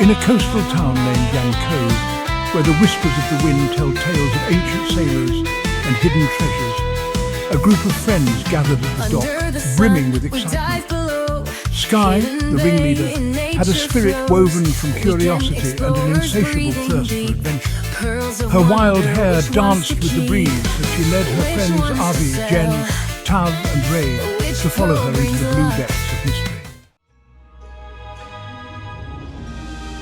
In a coastal town named Yancove, where the whispers of the wind tell tales of ancient sailors and hidden treasures, a group of friends gathered at the dock, brimming with excitement. Skye, the ringleader, had a spirit woven from curiosity and an insatiable thirst for adventure. Her wild hair danced with the breeze as she led her friends Avi, Jen, Tav and Ray to follow her into the blue depths of mystery.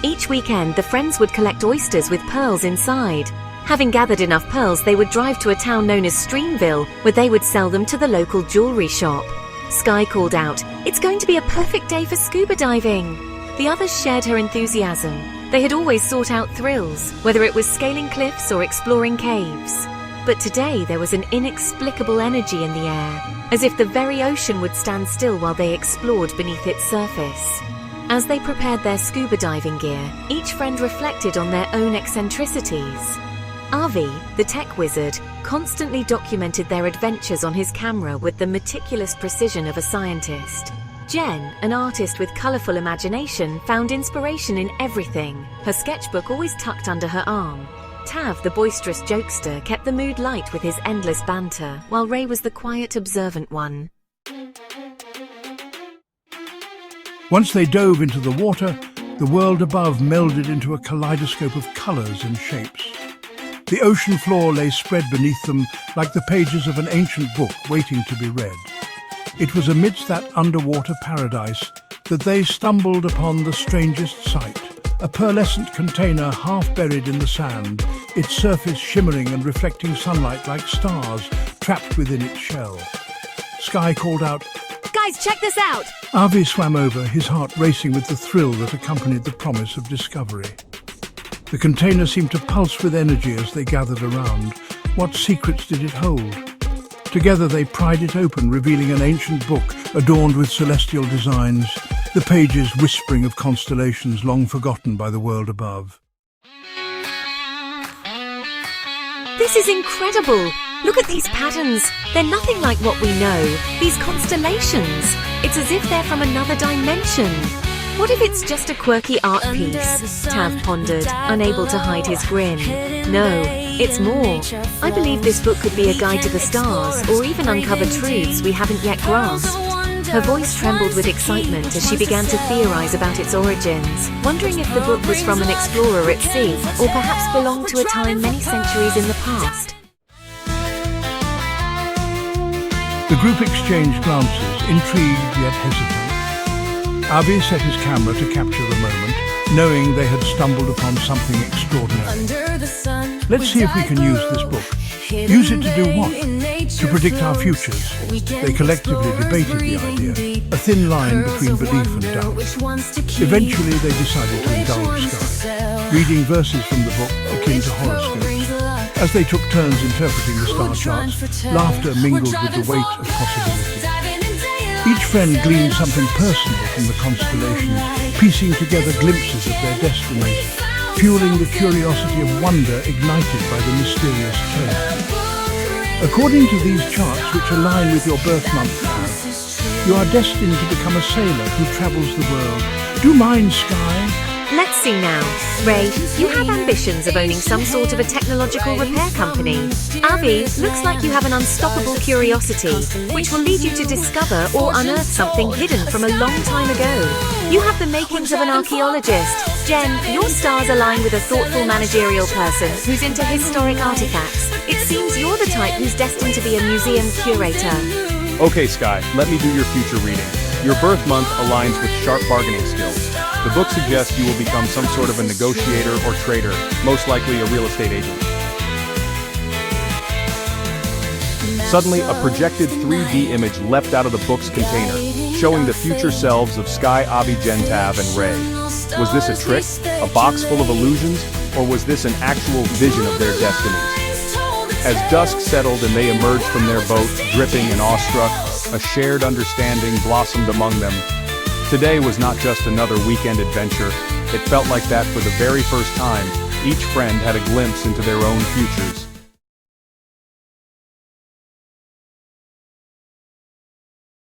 Each weekend, the friends would collect oysters with pearls inside. Having gathered enough pearls, they would drive to a town known as Streamville, where they would sell them to the local jewelry shop. Skye called out, "It's going to be a perfect day for scuba diving." The others shared her enthusiasm. They had always sought out thrills, whether it was scaling cliffs or exploring caves. But today there was an inexplicable energy in the air, as if the very ocean would stand still while they explored beneath its surface. As they prepared their scuba diving gear, each friend reflected on their own eccentricities. Avi, the tech wizard, constantly documented their adventures on his camera with the meticulous precision of a scientist. Jen, an artist with colourful imagination, found inspiration in everything, her sketchbook always tucked under her arm. Tav, the boisterous jokester, kept the mood light with his endless banter, while Ray was the quiet, observant one. Once they dove into the water, the world above melded into a kaleidoscope of colours and shapes. The ocean floor lay spread beneath them like the pages of an ancient book waiting to be read. It was amidst that underwater paradise that they stumbled upon the strangest sight, a pearlescent container half buried in the sand, its surface shimmering and reflecting sunlight like stars trapped within its shell. Skye called out, "Guys, check this out!" Avi swam over, his heart racing with the thrill that accompanied the promise of discovery. The container seemed to pulse with energy as they gathered around. What secrets did it hold? Together they pried it open, revealing an ancient book adorned with celestial designs, the pages whispering of constellations long forgotten by the world above. "This is incredible! Look at these patterns! They're nothing like what we know. These constellations! It's as if they're from another dimension." "What if it's just a quirky art piece?" Tav pondered, unable to hide his grin. "No, it's more. I believe this book could be a guide to the stars, or even uncover truths we haven't yet grasped." Her voice trembled with excitement as she began to theorize about its origins, wondering if the book was from an explorer at sea, or perhaps belonged to a time many centuries in the past. The group exchanged glances, intrigued yet hesitant. Avi set his camera to capture the moment, knowing they had stumbled upon something extraordinary. "Let's see if we can use this book." "Use it to do what?" "To predict our futures." They collectively debated the idea, a thin line between belief and doubt. Eventually they decided to indulge Skye, reading verses from the book akin to horoscopes. As they took turns interpreting the star charts, laughter mingled with the weight of possibility. Each friend gleaned something personal from the constellations, piecing together glimpses of their destinies, fueling the curiosity of wonder ignited by the mysterious tale. According to these charts, which align with your birth month, you are destined to become a sailor who travels the world. Do mind, Skye? Let's see now. Ray, you have ambitions of owning some sort of a technological repair company. Avi, looks like you have an unstoppable curiosity, which will lead you to discover or unearth something hidden from a long time ago. You have the makings of an archaeologist. Jen, your stars align with a thoughtful managerial person who's into historic artifacts. It seems you're the type who's destined to be a museum curator. Okay, Skye, let me do your future reading. Your birth month aligns with sharp bargaining skills. The book suggests you will become some sort of a negotiator or trader, most likely a real estate agent. Suddenly, a projected 3D image leapt out of the book's container, showing the future selves of Skye, Avi, Jen, Tav, and Ray. Was this a trick, a box full of illusions, or was this an actual vision of their destinies? As dusk settled and they emerged from their boat, dripping and awestruck, a shared understanding blossomed among them. Today was not just another weekend adventure. It felt like that for the very first time, each friend had a glimpse into their own futures.